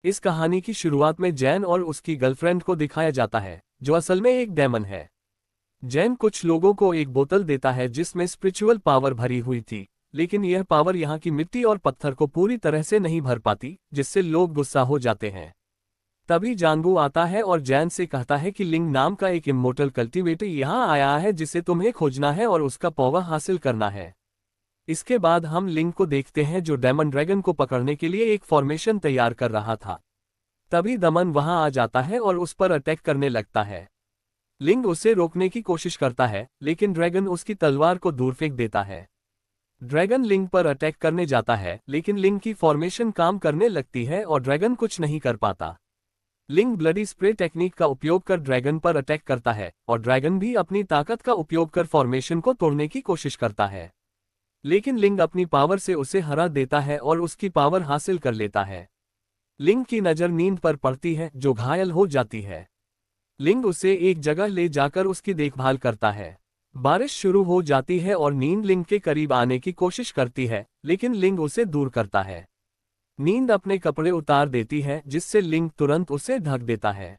इस कहानी की शुरुआत में जैन और उसकी गर्लफ्रेंड को दिखाया जाता है, जो असल में एक डेमन है। जैन कुछ लोगों को एक बोतल देता है जिसमें स्पिरिचुअल पावर भरी हुई थी, लेकिन यह पावर यहाँ की मिट्टी और पत्थर को पूरी तरह से नहीं भर पाती, जिससे लोग गुस्सा हो जाते हैं। तभी जानगू आता है और जैन से कहता है कि लिंग नाम का एक इम्मोर्टल कल्टीवेटर यहाँ आया है जिसे तुम्हें खोजना है और उसका पावर हासिल करना है। इसके बाद हम लिंग को देखते हैं जो डेमन ड्रैगन को पकड़ने के लिए एक फॉर्मेशन तैयार कर रहा था। तभी दमन वहां आ जाता है और उस पर अटैक करने लगता है। लिंग उसे रोकने की कोशिश करता है, लेकिन ड्रैगन उसकी तलवार को दूर फेंक देता है। ड्रैगन लिंग पर अटैक करने जाता है, लेकिन लिंग की फॉर्मेशन काम करने लगती है और ड्रैगन कुछ नहीं कर पाता। लिंग ब्लडी स्प्रे टेक्निक का उपयोग कर ड्रैगन पर अटैक करता है और ड्रैगन भी अपनी ताकत का उपयोग कर फॉर्मेशन को तोड़ने की कोशिश करता है, लेकिन लिंग अपनी पावर से उसे हरा देता है और उसकी पावर हासिल कर लेता है। लिंग की नज़र नींद पर पड़ती है, जो घायल हो जाती है। लिंग उसे एक जगह ले जाकर उसकी देखभाल करता है। बारिश शुरू हो जाती है और नींद लिंग के करीब आने की कोशिश करती है, लेकिन लिंग उसे दूर करता है। नींद अपने कपड़े उतार देती है, जिससे लिंग तुरंत उसे ढक देता है।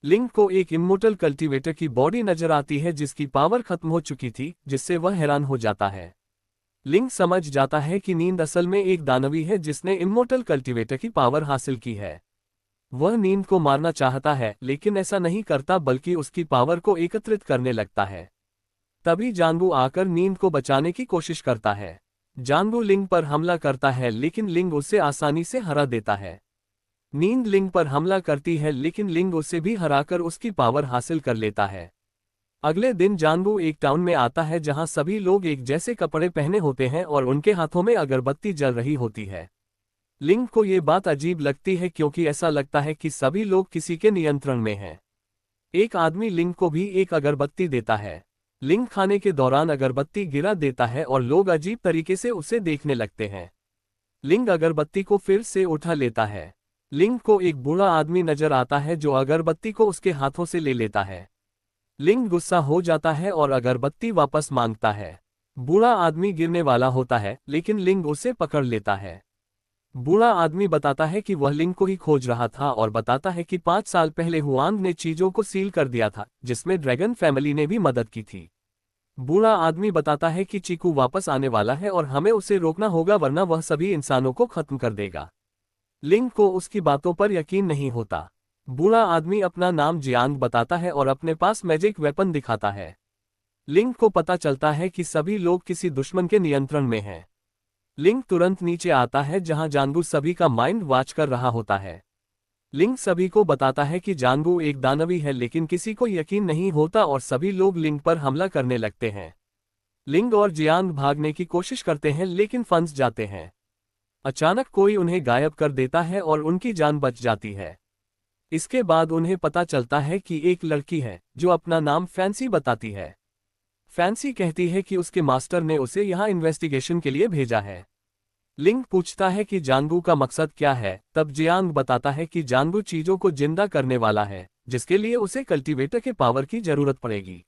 लिंग को एक इम्मोर्टल कल्टीवेटर की बॉडी नजर आती है जिसकी पावर खत्म हो चुकी थी, जिससे वह हैरान हो जाता है। लिंग समझ जाता है कि नींद असल में एक दानवी है जिसने इम्मोर्टल कल्टीवेटर की पावर हासिल की है। वह नींद को मारना चाहता है, लेकिन ऐसा नहीं करता बल्कि उसकी पावर को एकत्रित करने लगता है। तभी जानगू आकर नींद को बचाने की कोशिश करता है। जानगू लिंग पर हमला करता है, लेकिन लिंग उसे आसानी से हरा देता है। नींद लिंग पर हमला करती है, लेकिन लिंग उसे भी हराकर उसकी पावर हासिल कर लेता है। अगले दिन जानगू एक टाउन में आता है जहां सभी लोग एक जैसे कपड़े पहने होते हैं और उनके हाथों में अगरबत्ती जल रही होती है। लिंग को ये बात अजीब लगती है क्योंकि ऐसा लगता है कि सभी लोग किसी के नियंत्रण में हैं। एक आदमी लिंग को भी एक अगरबत्ती देता है। लिंग खाने के दौरान अगरबत्ती गिरा देता है और लोग अजीब तरीके से उसे देखने लगते हैं। लिंग अगरबत्ती को फिर से उठा लेता है। लिंग को एक बूढ़ा आदमी नजर आता है जो अगरबत्ती को उसके हाथों से ले लेता है। लिंग गुस्सा हो जाता है और अगरबत्ती वापस मांगता है। बूढ़ा आदमी गिरने वाला होता है, लेकिन लिंग उसे पकड़ लेता है। बूढ़ा आदमी बताता है कि वह लिंग को ही खोज रहा था और बताता है कि 5 साल पहले हुआंग ने चीजों को सील कर दिया था, जिसमें ड्रैगन फैमिली ने भी मदद की थी। बूढ़ा आदमी बताता है कि चीकू वापस आने वाला है और हमें उसे रोकना होगा, वरना वह सभी इंसानों को खत्म कर देगा। लिंग को उसकी बातों पर यकीन नहीं होता। बूढ़ा आदमी अपना नाम जियांग बताता है और अपने पास मैजिक वेपन दिखाता है। लिंग को पता चलता है कि सभी लोग किसी दुश्मन के नियंत्रण में हैं। लिंग तुरंत नीचे आता है जहां जानगू सभी का माइंड वॉच कर रहा होता है। लिंग सभी को बताता है कि जानगू एक दानवी है, लेकिन किसी को यकीन नहीं होता और सभी लोग लिंग पर हमला करने लगते हैं। लिंग और जियांग भागने की कोशिश करते हैं, लेकिन फंस जाते हैं। अचानक कोई उन्हें गायब कर देता है और उनकी जान बच जाती है। इसके बाद उन्हें पता चलता है कि एक लड़की है जो अपना नाम फैंसी बताती है। फैंसी कहती है कि उसके मास्टर ने उसे यहाँ इन्वेस्टिगेशन के लिए भेजा है। लिंग पूछता है कि जानगू का मकसद क्या है, तब जियांग बताता है कि जानगू चीजों को जिंदा करने वाला है, जिसके लिए उसे कल्टीवेटर के पावर की जरूरत पड़ेगी।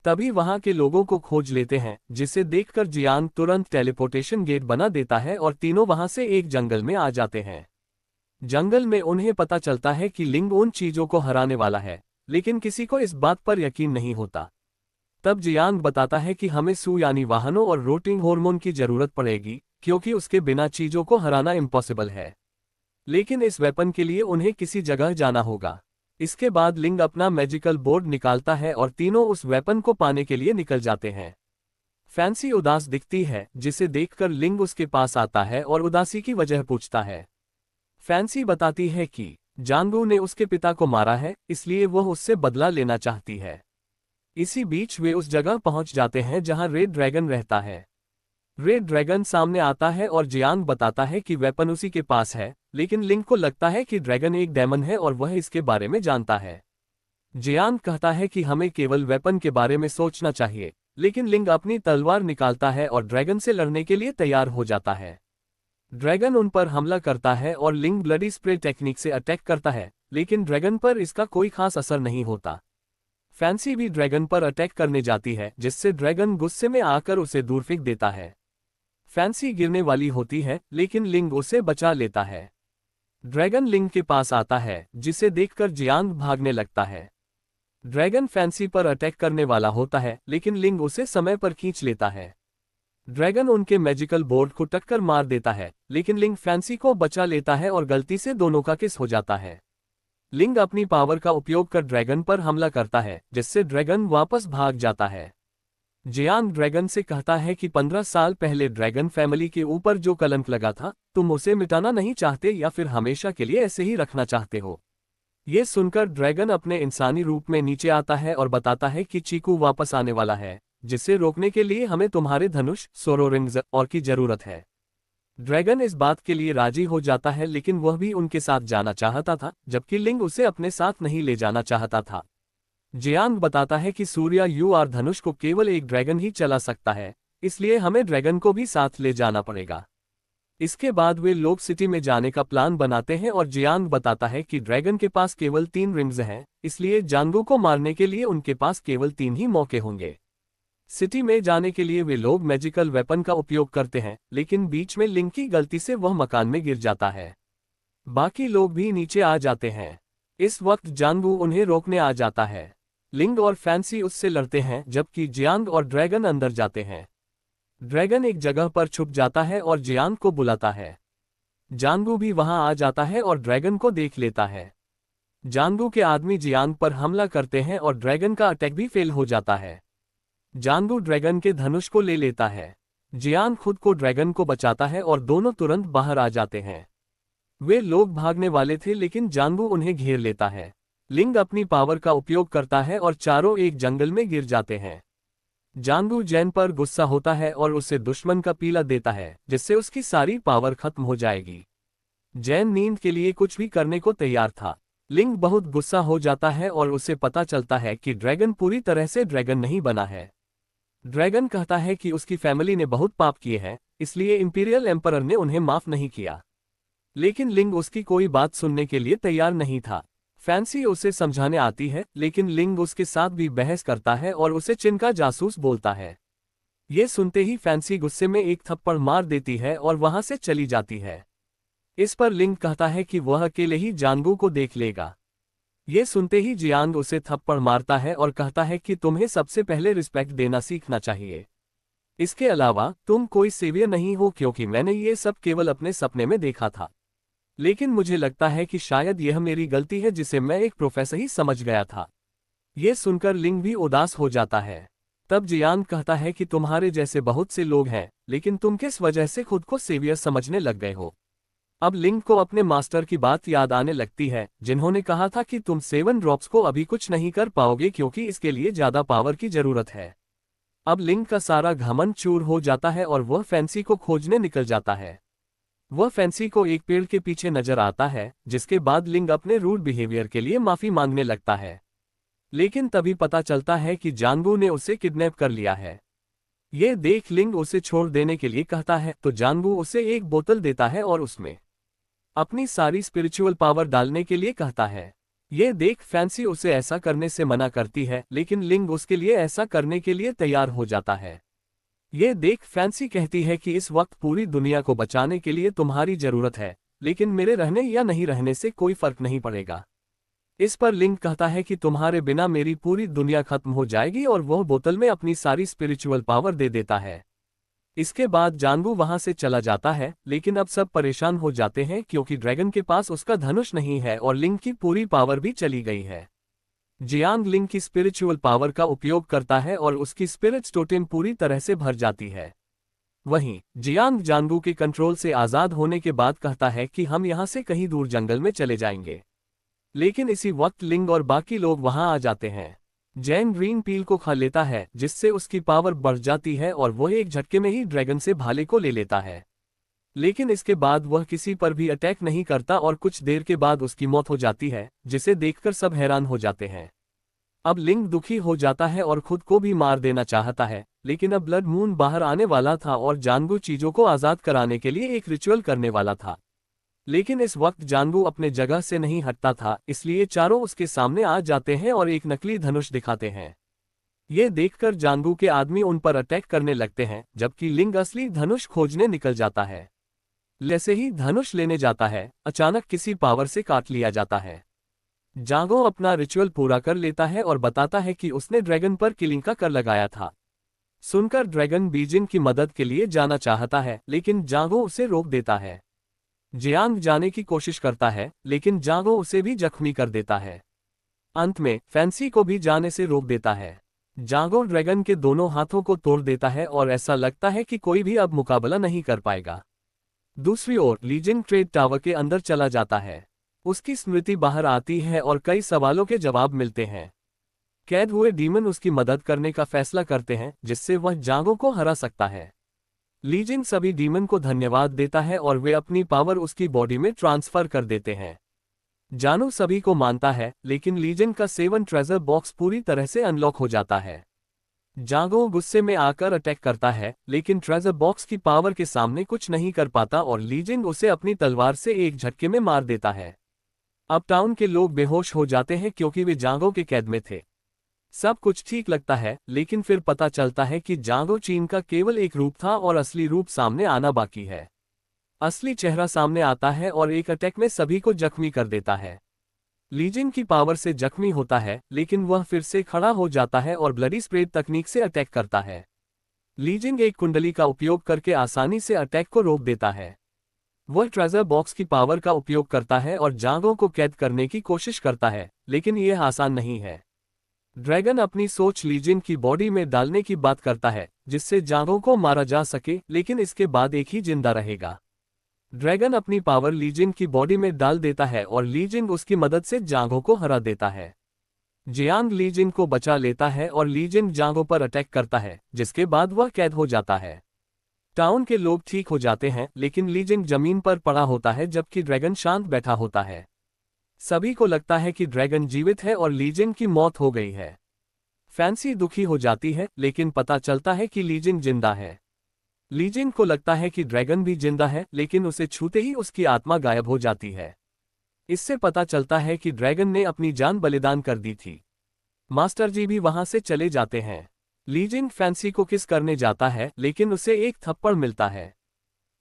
तभी वहां के लोगों को खोज लेते हैं, जिसे देखकर जियांग तुरंत टेलीपोर्टेशन गेट बना देता है और तीनों वहां से एक जंगल में आ जाते हैं। जंगल में उन्हें पता चलता है कि लिंग उन चीजों को हराने वाला है, लेकिन किसी को इस बात पर यकीन नहीं होता। तब जियांग बताता है कि हमें सू यानी वाहनों और रोटिंग हार्मोन की जरूरत पड़ेगी, क्योंकि उसके बिना चीजों को हराना इम्पॉसिबल है। लेकिन इस वेपन के लिए उन्हें किसी जगह जाना होगा। इसके बाद लिंग अपना मैजिकल बोर्ड निकालता है और तीनों उस वेपन को पाने के लिए निकल जाते हैं। फैंसी उदास दिखती है, जिसे देखकर लिंग उसके पास आता है और उदासी की वजह पूछता है। फैंसी बताती है कि जानगू ने उसके पिता को मारा है, इसलिए वह उससे बदला लेना चाहती है। इसी बीच वे उस जगह पहुंच जाते हैं जहां रेड ड्रैगन रहता है। रेड ड्रैगन सामने आता है और जियांग बताता है कि वेपन उसी के पास है, लेकिन लिंग को लगता है कि ड्रैगन एक डेमन है और वह इसके बारे में जानता है। जियांग कहता है कि हमें केवल वेपन के बारे में सोचना चाहिए, लेकिन लिंग अपनी तलवार निकालता है और ड्रैगन से लड़ने के लिए तैयार हो जाता है। ड्रैगन उन पर हमला करता है और लिंग ब्लडी स्प्रे टेक्निक से अटैक करता है, लेकिन ड्रैगन पर इसका कोई खास असर नहीं होता। फैंसी भी ड्रैगन पर अटैक करने जाती है, जिससे ड्रैगन गुस्से में आकर उसे दूर फेंक देता है। फैंसी गिरने वाली होती है, लेकिन लिंग उसे बचा लेता है। ड्रैगन लिंग के पास आता है, जिसे देखकर जियांग भागने लगता है। ड्रैगन फैंसी पर अटैक करने वाला होता है, लेकिन लिंग उसे समय पर खींच लेता है। ड्रैगन उनके मैजिकल बोर्ड को टक्कर मार देता है, लेकिन लिंग फैंसी को बचा लेता है और गलती से दोनों का किस हो जाता है। लिंग अपनी पावर का उपयोग कर ड्रैगन पर हमला करता है, जिससे ड्रैगन वापस भाग जाता है। जियांग ड्रैगन से कहता है कि 15 साल पहले ड्रैगन फैमिली के ऊपर जो कलंक लगा था, तुम उसे मिटाना नहीं चाहते या फिर हमेशा के लिए ऐसे ही रखना चाहते हो। ये सुनकर ड्रैगन अपने इंसानी रूप में नीचे आता है और बताता है कि चीकू वापस आने वाला है, जिसे रोकने के लिए हमें तुम्हारे धनुष, सोरो रिंग्स और की जरूरत है। ड्रैगन इस बात के लिए राजी हो जाता है, लेकिन वह भी उनके साथ जाना चाहता था, जबकि लिंग उसे अपने साथ नहीं ले जाना चाहता था। जियांग बताता है कि सूर्या यूआर धनुष को केवल एक ड्रैगन ही चला सकता है, इसलिए हमें ड्रैगन को भी साथ ले जाना पड़ेगा। इसके बाद वे लोग सिटी में जाने का प्लान बनाते हैं और जियांग बताता है कि ड्रैगन के पास केवल 3 रिंग्स हैं, इसलिए जांगू को मारने के लिए उनके पास केवल 3 ही मौके होंगे। सिटी में जाने के लिए वे लोग मैजिकल वेपन का उपयोग करते हैं, लेकिन बीच में लिंग की गलती से वह मकान में गिर जाता है। बाकी लोग भी नीचे आ जाते हैं। इस वक्त जांगू उन्हें रोकने आ जाता है। लिंग और फैंसी उससे लड़ते हैं, जबकि जियांग और ड्रैगन अंदर जाते हैं। ड्रैगन एक जगह पर छुप जाता है और जियांग को बुलाता है। जांगू भी वहां आ जाता है और ड्रैगन को देख लेता है। जांगू के आदमी जियांग पर हमला करते हैं और ड्रैगन का अटैक भी फेल हो जाता है। जांगू ड्रैगन के धनुष को ले लेता है। जियांग खुद को ड्रैगन को बचाता है और दोनों तुरंत बाहर आ जाते हैं। वे लोग भागने वाले थे, लेकिन जांगू उन्हें घेर लेता है। लिंग अपनी पावर का उपयोग करता है और चारों एक जंगल में गिर जाते हैं। जांगू जैन पर गुस्सा होता है और उसे दुश्मन का पीला देता है, जिससे उसकी सारी पावर खत्म हो जाएगी। जैन नींद के लिए कुछ भी करने को तैयार था। लिंग बहुत गुस्सा हो जाता है और उसे पता चलता है कि ड्रैगन पूरी तरह से ड्रैगन नहीं बना है। ड्रैगन कहता है कि उसकी फैमिली ने बहुत पाप किए हैं, इसलिए इंपीरियल एम्परर ने उन्हें माफ नहीं किया। लेकिन लिंग उसकी कोई बात सुनने के लिए तैयार नहीं था। फैंसी उसे समझाने आती है, लेकिन लिंग उसके साथ भी बहस करता है और उसे चिन का जासूस बोलता है। ये सुनते ही फैंसी गुस्से में एक थप्पड़ मार देती है और वहां से चली जाती है। इस पर लिंग कहता है कि वह अकेले ही जांगू को देख लेगा। ये सुनते ही जियांग उसे थप्पड़ मारता है और कहता है कि तुम्हें सबसे पहले रिस्पेक्ट देना सीखना चाहिए। इसके अलावा तुम कोई सेवियर नहीं हो, क्योंकि मैंने ये सब केवल अपने सपने में देखा था। लेकिन मुझे लगता है कि शायद यह मेरी गलती है, जिसे मैं एक प्रोफेसर ही समझ गया था। ये सुनकर लिंग भी उदास हो जाता है। तब जियांग कहता है कि तुम्हारे जैसे बहुत से लोग हैं, लेकिन तुम किस वजह से खुद को सेवियर समझने लग गए हो। अब लिंग को अपने मास्टर की बात याद आने लगती है, जिन्होंने कहा था कि तुम 7 ड्रॉप्स को अभी कुछ नहीं कर पाओगे, क्योंकि इसके लिए ज्यादा पावर की जरूरत है। अब लिंग का सारा घमंड चूर हो जाता है और वह फैंसी को खोजने निकल जाता है। वह फैंसी को एक पेड़ के पीछे नजर आता है, जिसके बाद लिंग अपने रूड बिहेवियर के लिए माफी मांगने लगता है। लेकिन तभी पता चलता है कि जांगू ने उसे किडनैप कर लिया है। ये देख लिंग उसे छोड़ देने के लिए कहता है, तो जांगू उसे एक बोतल देता है और उसमें अपनी सारी स्पिरिचुअल पावर डालने के लिए कहता है। ये देख फैंसी उसे ऐसा करने से मना करती है, लेकिन लिंग उसके लिए ऐसा करने के लिए तैयार हो जाता है। ये देख फैंसी कहती है कि इस वक्त पूरी दुनिया को बचाने के लिए तुम्हारी जरूरत है, लेकिन मेरे रहने या नहीं रहने से कोई फर्क नहीं पड़ेगा। इस पर लिंग कहता है कि तुम्हारे बिना मेरी पूरी दुनिया खत्म हो जाएगी, और वह बोतल में अपनी सारी स्पिरिचुअल पावर दे देता है। इसके बाद जांगू वहां से चला जाता है, लेकिन अब सब परेशान हो जाते हैं, क्योंकि ड्रैगन के पास उसका धनुष नहीं है और लिंग की पूरी पावर भी चली गई है। जियांग लिंग की स्पिरिचुअल पावर का उपयोग करता है और उसकी स्पिरिट्स टोटेम पूरी तरह से भर जाती है। वहीं जियांग जांगू के कंट्रोल से आजाद होने के बाद कहता है कि हम यहां से कहीं दूर जंगल में चले जाएंगे। लेकिन इसी वक्त लिंग और बाकी लोग वहां आ जाते हैं। जैन ग्रीन पील को खा लेता है, जिससे उसकी पावर बढ़ जाती है और वह एक झटके में ही ड्रैगन से भाले को ले लेता है। लेकिन इसके बाद वह किसी पर भी अटैक नहीं करता और कुछ देर के बाद उसकी मौत हो जाती है, जिसे देखकर सब हैरान हो जाते हैं। अब लिंग दुखी हो जाता है और खुद को भी मार देना चाहता है, लेकिन अब ब्लड मून बाहर आने वाला था और जांगू चीजों को आजाद कराने के लिए एक रिचुअल करने वाला था। लेकिन इस वक्त जांगू अपने जगह से नहीं हटता था, इसलिए चारों उसके सामने आ जाते हैं और एक नकली धनुष दिखाते हैं। ये देखकर जांगू के आदमी उन पर अटैक करने लगते हैं, जबकि लिंग असली धनुष खोजने निकल जाता है। जैसे ही धनुष लेने जाता है, अचानक किसी पावर से काट लिया जाता है। जांगो अपना रिचुअल पूरा कर लेता है और बताता है कि उसने ड्रैगन पर किलिंग का कर लगाया था। सुनकर ड्रैगन बीजिन की मदद के लिए जाना चाहता है, लेकिन जांगो उसे रोक देता है। जियांग जाने की कोशिश करता है, लेकिन जांगो उसे भी जख्मी कर देता है। अंत में फैंसी को भी जाने से रोक देता है। जांगो ड्रैगन के दोनों हाथों को तोड़ देता है और ऐसा लगता है कि कोई भी अब मुकाबला नहीं कर पाएगा। दूसरी ओर लीजिन ट्रेड टावर के अंदर चला जाता है। उसकी स्मृति बाहर आती है और कई सवालों के जवाब मिलते हैं। कैद हुए डीमन उसकी मदद करने का फैसला करते हैं, जिससे वह जांगो को हरा सकता है। लीजिन सभी डीमन को धन्यवाद देता है और वे अपनी पावर उसकी बॉडी में ट्रांसफर कर देते हैं। जानू सभी को मानता है, लेकिन लीजिन का 7 ट्रेजर बॉक्स पूरी तरह से अनलॉक हो जाता है। जांगो गुस्से में आकर अटैक करता है, लेकिन ट्रेजर बॉक्स की पावर के सामने कुछ नहीं कर पाता और लीजिन उसे अपनी तलवार से एक झटके में मार देता है। अब टाउन के लोग बेहोश हो जाते हैं क्योंकि वे जांगो के कैद में थे। सब कुछ ठीक लगता है, लेकिन फिर पता चलता है कि जांगो चीन का केवल एक रूप था और असली रूप सामने आना बाकी है। असली चेहरा सामने आता है और एक अटैक में सभी को जख्मी कर देता है। लीजिन की पावर से जख्मी होता है, लेकिन वह फिर से खड़ा हो जाता है और ब्लडी स्प्रेड तकनीक से अटैक करता है। लीजिन एक कुंडली का उपयोग करके आसानी से अटैक को रोक देता है। वह ट्रेजर बॉक्स की पावर का उपयोग करता है और जांगो को कैद करने की कोशिश करता है, लेकिन यह आसान नहीं है। ड्रैगन अपनी सोच लीजिन की बॉडी में डालने की बात करता है, जिससे जांगो को मारा जा सके, लेकिन इसके बाद एक ही जिंदा रहेगा। ड्रैगन अपनी पावर लीजिन की बॉडी में डाल देता है और लीजिन उसकी मदद से जांगो को हरा देता है। जियांग लीजिन को बचा लेता है और लीजिन जांगो पर अटैक करता है, जिसके बाद वह कैद हो जाता है। टाउन के लोग ठीक हो जाते हैं, लेकिन लीजिन जमीन पर पड़ा होता है जबकि ड्रैगन शांत बैठा होता है। सभी को लगता है कि ड्रैगन जीवित है और लीजिन की मौत हो गई है। फैंसी दुखी हो जाती है, लेकिन पता चलता है कि लीजिन जिंदा है। लीजिन को लगता है कि ड्रैगन भी जिंदा है, लेकिन उसे छूते ही उसकी आत्मा गायब हो जाती है। इससे पता चलता है कि ड्रैगन ने अपनी जान बलिदान कर दी थी। मास्टर जी भी वहां से चले जाते हैं। लीजिन फैंसी को किस करने जाता है, लेकिन उसे एक थप्पड़ मिलता है।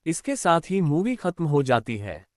इसके साथ ही मूवी खत्म हो जाती है।